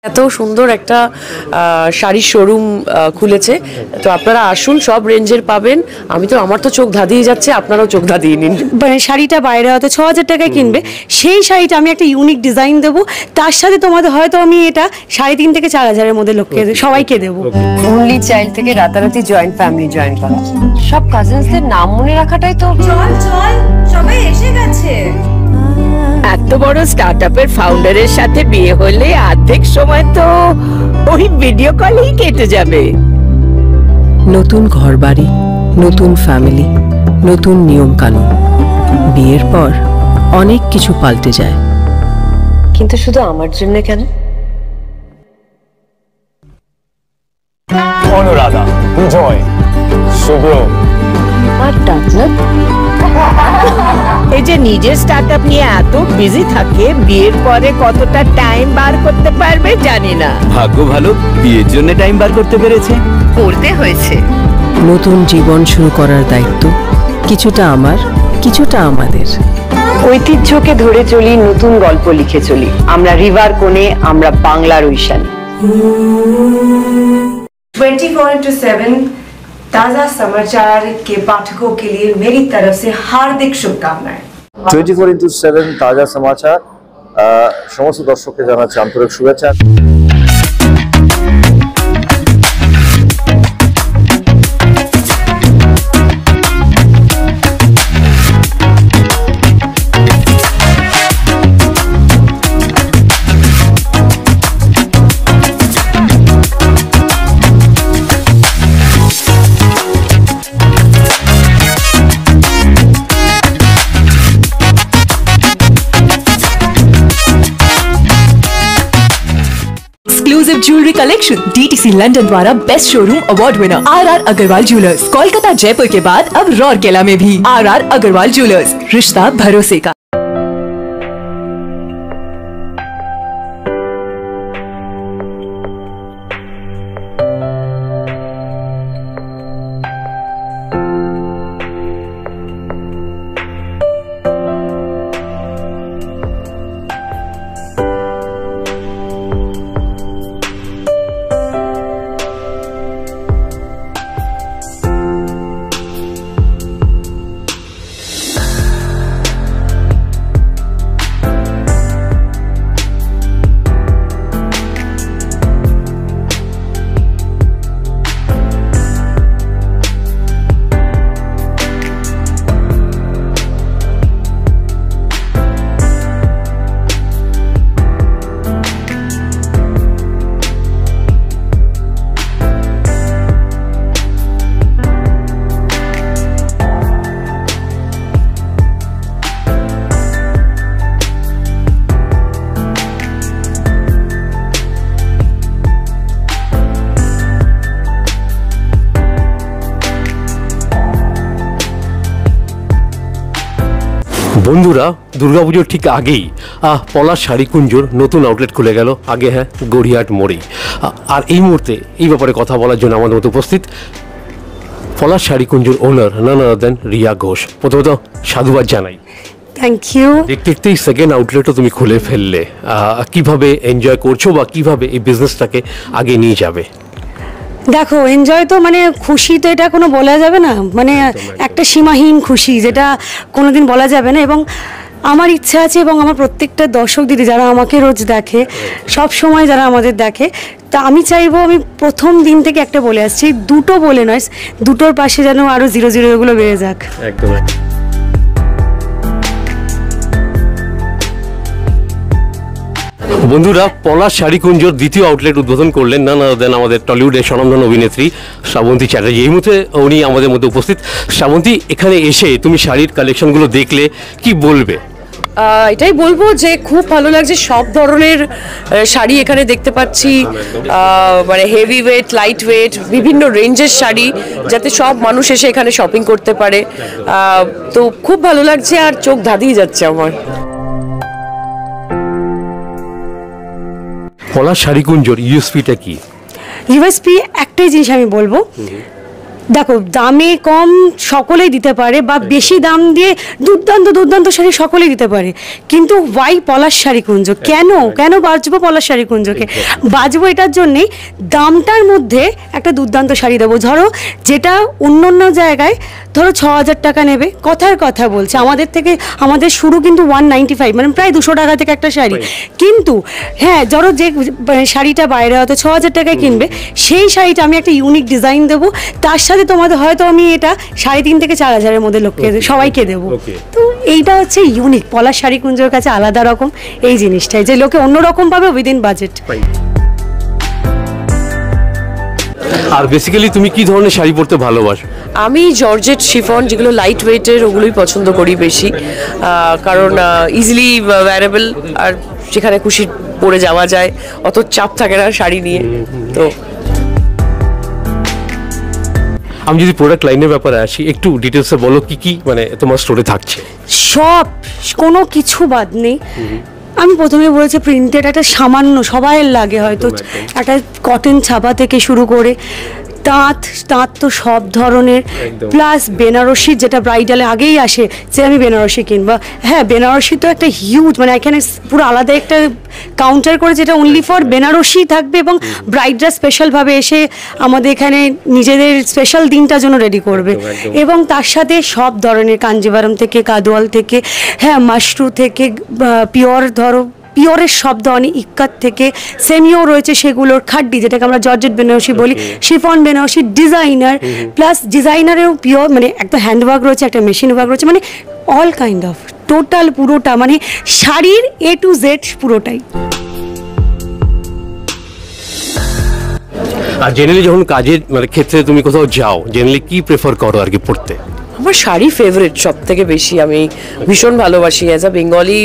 এত সুন্দর একটা শাড়ির শোরুম খুলেছে, তো আপনারা আসুন, সব রেঞ্জের পাবেন। আমার তো চোখ ধাঁধিয়ে যাচ্ছে, আপনারাও চোখ ধাঁধিয়ে নিন। মানে শাড়িটা বাইরে হয়তো ৬,০০০ টাকায় কিনবে, সেই শাড়িটা আমি একটা ইউনিক ডিজাইন দেবো, তার সাথে তোমাদের হয়তো আমি এটা ৩,৫০০ থেকে ৪,০০০-এর মধ্যে লোককে সবাইকে দেবো। অনলি চাইল্ড থেকে রাতারাতি জয়েন্ট ফ্যামিলি জয়েন করা, সব কাজিনসদের নাম মনে রাখাটাই তো। চল চল, সবাই এসে গেছে। এত বড় স্টার্টআপের ফাউন্ডারের সাথে বিয়ে হলে অর্ধেক সময় তো ওই ভিডিও কলেই কেটে যাবে। নতুন ঘরবাড়ি, নতুন ফ্যামিলি, নতুন নিয়ম কানুন। বিয়ের পর অনেক কিছু পাল্টে যায়, কিন্তু শুধু আমার জন্য কেন? অনুরাধা, বিজয়, শুভ্র আর ডাক্তার এই যে নিজের স্টার্টআপ নিয়ে এত বিজি থাকে, বিয়ের পরে কতটা টাইম বার করতে পারবে জানি না। ভাগ্য ভালো, বিয়ের জন্য টাইম বার করতে পেরেছে। করতে হয়েছে। নতুন জীবন শুরু করার দায়িত্ব কিছুটা আমার, কিছুটা আমাদের। ঐতিহ্যকে ধরে চলি, নতুন গল্প লিখে চলি। আমরা রিভার কোণে, আমরা বাংলার ঐশানী। 24x7 ताजा समाचार के पाठकों के लिए मेरी तरफ से हार्दिक शुभकामनाएं। 24x7 তাজা সমাচার সমস্ত দর্শককে জানাচ্ছি আন্তরিক শুভেচ্ছা। Exclusive jewellery collection DTC London द्वारा best showroom award winner RR Agarwal jewellers, Kolkata Jaipur के बाद अब रौरकेला में भी आरआर अग्रवाल ज्वेलर्स, रिश्ता भरोसे का। বন্ধুরা, দুর্গাপুজোর ঠিক আগেই পলাশ শাড়িকুঞ্জর নতুন আউটলেট খুলে গেল। আগে গড়িয়াহাট মোড়েই। আর এই মুহূর্তে এই ব্যাপারে কথা বলার জন্য আমাদের মতো উপস্থিত পলাশ শাড়িকুঞ্জর ওনার নান আদার দেন রিয়া ঘোষ। প্রথমত সাধুবাদ জানাই। Thank you. দেখতে দেখতেই সেকেন্ড আউটলেটও তুমি খুলে ফেললে, কিভাবে এনজয় করছো বা কিভাবে এই বিজনেসটাকে আগে নিয়ে যাবে? দেখো, এনজয় তো মানে খুশি তো এটা কোনো বলা যাবে না, মানে একটা সীমাহীন খুশি যেটা কোনোদিন বলা যাবে না। এবং আমার ইচ্ছা আছে, এবং আমার প্রত্যেকটা দর্শক দিদি যারা আমাকে রোজ দেখে, সব সময় যারা আমাদের দেখে, তা আমি চাইবো, আমি প্রথম দিন থেকে একটা বলে আসছি, দুটো বলে নয়, দুটোর পাশে যেন আরও 0-0 এগুলো বেড়ে যাক। একদম। বন্ধুরা, পলাশ শাড়িকুঞ্জর দ্বিতীয় আউটলেট উদ্বোধন করলেন নান আদার দেন আমাদের টলিউডের স্বনামধন্য অভিনেত্রী শ্রাবন্তী চ্যাটার্জি। এই মুহূর্তে উনি আমাদের মধ্যে উপস্থিত। শ্রাবন্তী, এখানে এসে তুমি শাড়ির কালেকশনগুলো দেখলে, কি বলবে? এটাই বলবো যে খুব ভালো লাগছে, সব ধরনের শাড়ি এখানে দেখতে পাচ্ছি, মানে হেভি ওয়েট, লাইট ওয়েট, বিভিন্ন রেঞ্জের শাড়ি, যাতে সব মানুষ এসে এখানে শপিং করতে পারে। তো খুব ভালো লাগছে, আর চোখ ধাঁধিয়ে যাচ্ছে আমার। পলাশ শাড়িকুঞ্জর ইউএসপিটা কি? ইউএসপি একটাই জিনিস আমি বলবো, দেখো দামে কম সকলেই দিতে পারে, বা বেশি দাম দিয়ে দুর্দান্ত দুর্দান্ত শাড়ি সকলেই দিতে পারে, কিন্তু ওয়াই পলাশ শাড়িকুঞ্জ? কেন বাজবো পলাশ শাড়িকুঞ্জকে? বাজবো এটার জন্যেই দামটার মধ্যে একটা দুর্দান্ত শাড়ি দেবো। ধরো যেটা অন্য জায়গায় ধরো 6,000 টাকা নেবে, কথার কথা বলছে, আমাদের শুরু কিন্তু 195, মানে প্রায় 200 টাকা থেকে একটা শাড়ি। কিন্তু হ্যাঁ, ধরো যে শাড়িটা বাইরে হয়তো 6,000 টাকায় কিনবে, সেই শাড়িটা আমি একটা ইউনিক ডিজাইন দেবো, তার সাথে তোমাদের হয়তো আমি এটা 3,500 থেকে 4,000-এর মধ্যে লোককে সবাইকে দেবো। তো এইটা হচ্ছে ইউনিক, পলাশ শাড়িকুঞ্জের কাছে আলাদা রকম এই জিনিসটাই, যে লোকে অন্যরকম পাবে উইদিন বাজেট। আর বেসিক্যালি তুমি কি ধরনের শাড়ি পরতে ভালোবাসো? আমি জর্জেট শিফন, যেগুলো লাইট ওয়েটের, ওগুলোই পছন্দ করি বেশি, কারণ ইজিলি ওয়্যারেবল, আর যেখানে খুশি পরে যাওয়া যায়, অত চাপ থাকে না শাড়ি নিয়ে। তো আমি যদি প্রোডাক্ট লাইনের ব্যাপারে আসি, একটু ডিটেলসে বলো কি কি মানে তোমার স্টোরে থাকছে? সব, কোনো কিছু বাদ নেই। আমি প্রথমে বলেছি প্রিন্টেড একটা সামান্য সবাইয়ের লাগে হয়তো, একটা কটন ছাপা থেকে শুরু করে তাঁত তো সব ধরনের, প্লাস বেনারসি, যেটা ব্রাইডালে আগেই আসে যে আমি বেনারসি কিনবো। হ্যাঁ, বেনারসি তো একটা হিউজ, মানে এখানে পুরো আলাদা একটা কাউন্টার করে যেটা অনলি ফর বেনারসি থাকবে, এবং ব্রাইডরা স্পেশালভাবে এসে আমাদের এখানে নিজেদের স্পেশাল দিনটার জন্য রেডি করবে। এবং তার সাথে সব ধরনের কাঞ্জিভারম থেকে, কাদোয়াল থেকে, হ্যাঁ মাশরু থেকে, পিওর ধরো পিওরের সব ধরনের, ইক্কাত থেকে সেমিও রয়েছে, সেগুলোর খাড্ডি যেটাকে আমরা জর্জেট বেনারসি বলি, শিফন বেনারসি, ডিজাইনার, প্লাস ডিজাইনারেও পিওর, মানে একটা হ্যান্ডওয়ার্ক রয়েছে, একটা মেশিন ওয়ার্ক রয়েছে, মানে অল কাইন্ড অফ টোটাল পুরোটা, মানে শাড়ির A to Z পুরোটাই। আর জেনারেলি যখন কাজের মানে ক্ষেত্রে তুমি কোথাও যাও, জেনারেলি কি প্রেফার করো আর কি পড়তে? আমার শাড়ি ফেভারিট সব থেকে বেশি, আমি ভীষণ ভালোবাসি অ্যাজ আ বেঙ্গলি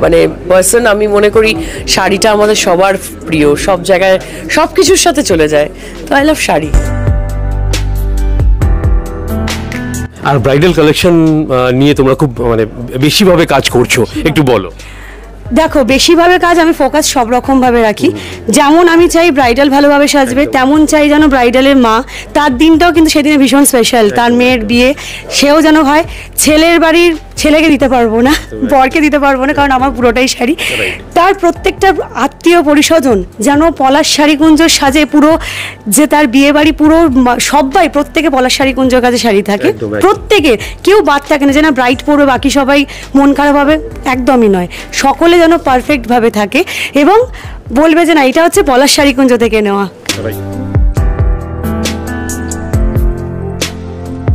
মানে পার্সন। আমি মনে করি শাড়িটা আমাদের সবার প্রিয়, সব জায়গায় সব কিছুর সাথে চলে যায়, তো আই লাভ শাড়ি। আর ব্রাইডাল কালেকশন নিয়ে তোমরা খুব মানে বেশিভাবে কাজ করছো, একটু বলো। দেখো, বেশিভাবে কাজ আমি ফোকাস সব রকমভাবে রাখি। যেমন আমি চাই ব্রাইডাল ভালোভাবে সাজবে, তেমন চাই যেন ব্রাইডালের মা, তার দিনটাও কিন্তু সেদিনে ভীষণ স্পেশাল, তার মেয়ের বিয়ে, সেও যেন হয়। ছেলের বাড়ির ছেলেকে দিতে পারবো না, বরকে দিতে পারবো না, কারণ আমার পুরোটাই শাড়ি। তার প্রত্যেকটা আত্মীয় পরিস্বজন যেন পলাশ শাড়িকুঞ্জ সাজে, পুরো যে তার বিয়ে বাড়ি পুরো সবাই, প্রত্যেকে পলাশ শাড়িকুঞ্জের কাছে শাড়ি থাকে, প্রত্যেকের, কেউ বাদ থাকে না যে না ব্রাইড পরবে বাকি সবাই মন খারাপ হবে, একদমই নয়। সকলে যেন পারফেক্টভাবে থাকে এবং বলবে যে না এটা হচ্ছে পলাশ শাড়িকুঞ্জ থেকে নেওয়া।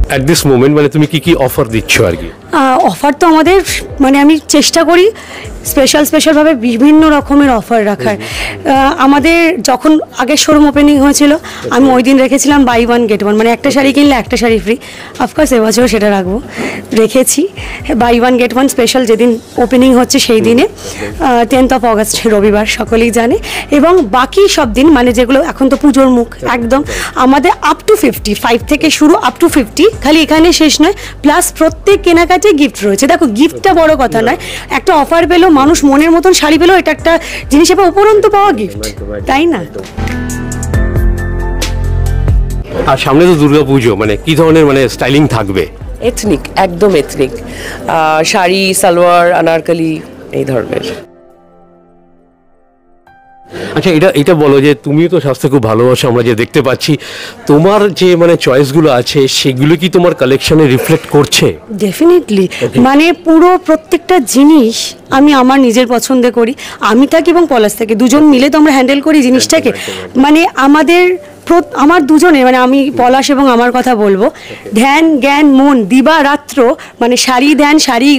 অ্যাট দিস মোমেন্ট মানে তুমি কি অফার দিচ্ছ আর কি? অফার তো আমাদের, মানে আমি চেষ্টা করি স্পেশালভাবে বিভিন্ন রকমের অফার রাখার। আমাদের যখন আগের শোরুম ওপেনিং হয়েছিল, আমি ওই দিন রেখেছিলাম বাই 1 get 1, মানে একটা শাড়ি কিনলে একটা শাড়ি ফ্রি। অফকোর্স এবছরও সেটা রেখেছি, বাই 1 get 1 স্পেশাল যেদিন ওপেনিং হচ্ছে সেই দিনে, 10th of August রবিবার, সকলেই জানে। এবং বাকি সব দিন, মানে যেগুলো এখন তো পুজোর মুখ একদম, আমাদের আপ টু 55 থেকে শুরু, আপ টু 50, খালি এখানে শেষ নয়, প্লাস প্রত্যেক কেনাকাটায় গিফট রয়েছে। দেখো, গিফটটা বড় কথা নয়, একটা অফার পেলো, মানুষ মনের মতন শাড়ি পেলো, এটা একটা জিনিস, এবার উপরন্তু পাওয়া গিফট, তাই না? আর সামনে তো দুর্গাপুজো, মানে কি ধরনের মানে স্টাইলিং থাকবে? এথনিক, একদম এথনিক, শাড়ি, সালোয়ার, আনারকলি, এই ধরনের। আচ্ছা, এটা বলো যে তুমিও তো স্বাস্থ্য খুব ভালোবাসো, আমরা যে দেখতে পাচ্ছি, তোমার যে মানে চয়েসগুলো আছে সেগুলো কি তোমার কালেকশনে রিফ্লেক্ট করছে? ডেফিনেটলি, মানে পুরো প্রত্যেকটা জিনিস আমি আমার নিজের পছন্দে করি। আমি থাকি এবং পলাশ থাকে, দুজন মিলে তো আমরা হ্যান্ডেল করি জিনিসটাকে। মানে আমার দুজনে, মানে আমি পলাশ এবং আমার কথা বলবো, ধ্যান জ্ঞান মন দিবা রাত্র, মানে শাড়ি ধ্যান, শাড়ি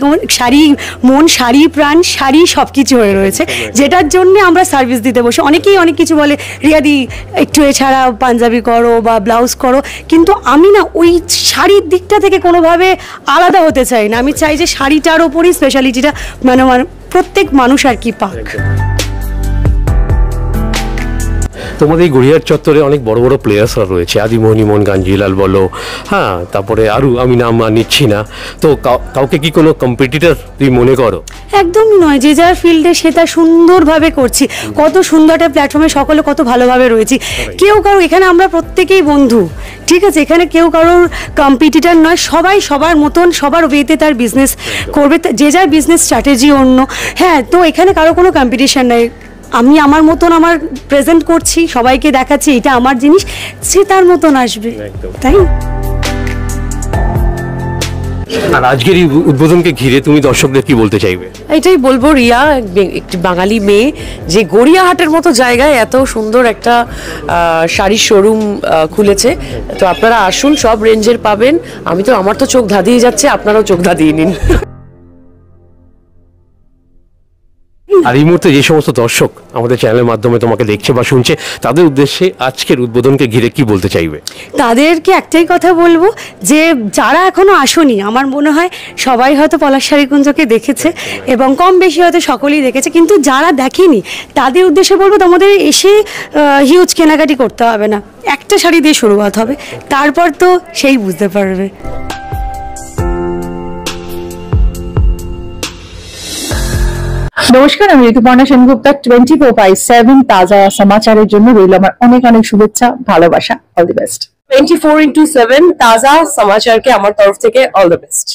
মন, শাড়ি প্রাণ, শাড়ি সব কিছু হয়ে রয়েছে, যেটার জন্য আমরা সার্ভিস দিতে বসে। অনেকেই অনেক কিছু বলে, রিয়াদি একটু এছাড়া পাঞ্জাবি করো বা ব্লাউজ করো, কিন্তু আমি না ওই শাড়ির দিকটা থেকে কোনোভাবে আলাদা হতে চাই না। আমি চাই যে শাড়িটার ওপরই স্পেশালিটিটা মানে প্রত্যেক মানুষ আর কি পাক। তোমাদের এই গড়িয়ার চত্বরে অনেক বড় বড় প্লেয়ার্সরা রয়েছে, আদিমোহিনী মোহন গাঞ্জিলাল বলো, হ্যাঁ, তারপরে আরও আমি নাম আর নিচ্ছি না, তো কাউকে কি কোনো কম্পিটিটর তুমি মনে করো? একদমই নয়, যে যার ফিল্ডে সে তার সুন্দরভাবে করছি, কত সুন্দর একটা প্ল্যাটফর্মে সকলে কত ভালোভাবে রয়েছি, কেউ কারো, এখানে আমরা প্রত্যেকেই বন্ধু, ঠিক আছে, এখানে কেউ কারোর কম্পিটিটর নয়, সবাই সবার মতন সবার ওয়েতে তার বিজনেস করবে, যে যার বিজনেস স্ট্র্যাটেজি অন্য, হ্যাঁ, তো এখানে কারো কোনো কম্পিটিশন নাই, আমি আমার মতন আমার প্রেজেন্ট করছি, সবাইকে দেখাচ্ছি এটা আমার জিনিস, সে তার মতন আসবে, তাই। আর আজকের এই উদ্বোধনকে ঘিরে তুমি দর্শকদের কি বলতে চাইবে? এটাই বলবো, রিয়া একটি বাঙালি মেয়ে যে গড়িয়াহাটের মতো জায়গায় এত সুন্দর একটা শাড়ির শোরুম খুলেছে, তো আপনারা আসুন, সব রেঞ্জের পাবেন। আমার তো চোখ ধাঁধিয়ে যাচ্ছে, আপনারাও চোখ ধাঁধিয়ে নিন। আর এই মুহূর্তে যে সমস্ত দর্শক আমাদের চ্যানেলের মাধ্যমে তোমাকে দেখছে বা শুনছে, তাদের উদ্দেশ্যে আজকের উদ্বোধনকে ঘিরে কি বলতে চাইবে? তাদেরকে একটাই কথা বলবো, যে যারা এখনো আসেনি, আমার মনে হয় সবাই হয়তো পলাশ শাড়িকুঞ্জকে দেখেছে এবং কম বেশি হয়তো সকলেই দেখেছে, কিন্তু যারা দেখেনি তাদের উদ্দেশ্যে বলবো, তোমাদের এসে হিউজ কেনাকাটি করতে হবে না, একটা শাড়ি দিয়ে শুরুয়াত হবে, তারপর তো সেই বুঝতে পারবে। নমস্কার, আমি ঋতুপর্ণা সেনগুপ্তা। 24/7 তাজা সমাচারের জন্য রইল আমার অনেক অনেক শুভেচ্ছা, ভালোবাসা। All the best. 24x7 তাজা সমাচারকে আমার তরফ থেকে অল দ্য বেস্ট।